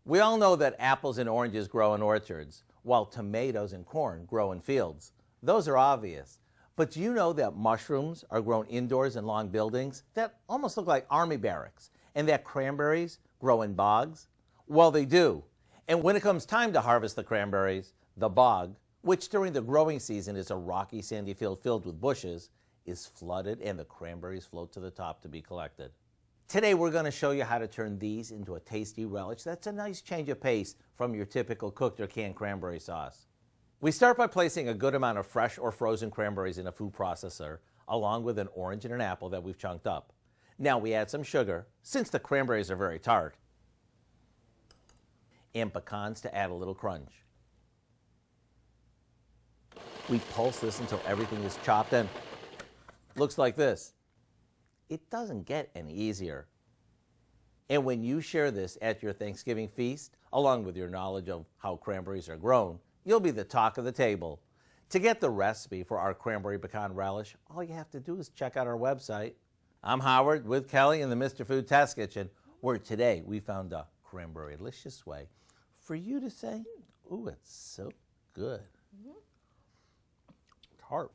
We all know that apples and oranges grow in orchards, while tomatoes and corn grow in fields. Those are obvious. But do you know that mushrooms are grown indoors in long buildings that almost look like army barracks, and that cranberries grow in bogs? Well, they do. And when it comes time to harvest the cranberries, the bog, which during the growing season is a rocky sandy field filled with bushes, is flooded and the cranberries float to the top to be collected. Today we're going to show you how to turn these into a tasty relish that's a nice change of pace from your typical cooked or canned cranberry sauce. We start by placing a good amount of fresh or frozen cranberries in a food processor, along with an orange and an apple that we've chunked up. Now we add some sugar, since the cranberries are very tart, and pecans to add a little crunch. We pulse this until everything is chopped and looks like this. It doesn't get any easier. And when you share this at your Thanksgiving feast, along with your knowledge of how cranberries are grown, you'll be the talk of the table. To get the recipe for our Cranberry-Pecan Relish, all you have to do is check out our website. I'm Howard with Kelly in the Mr. Food Test Kitchen, where today we found a cranberry-licious way for you to say, ooh, it's so good. Tart.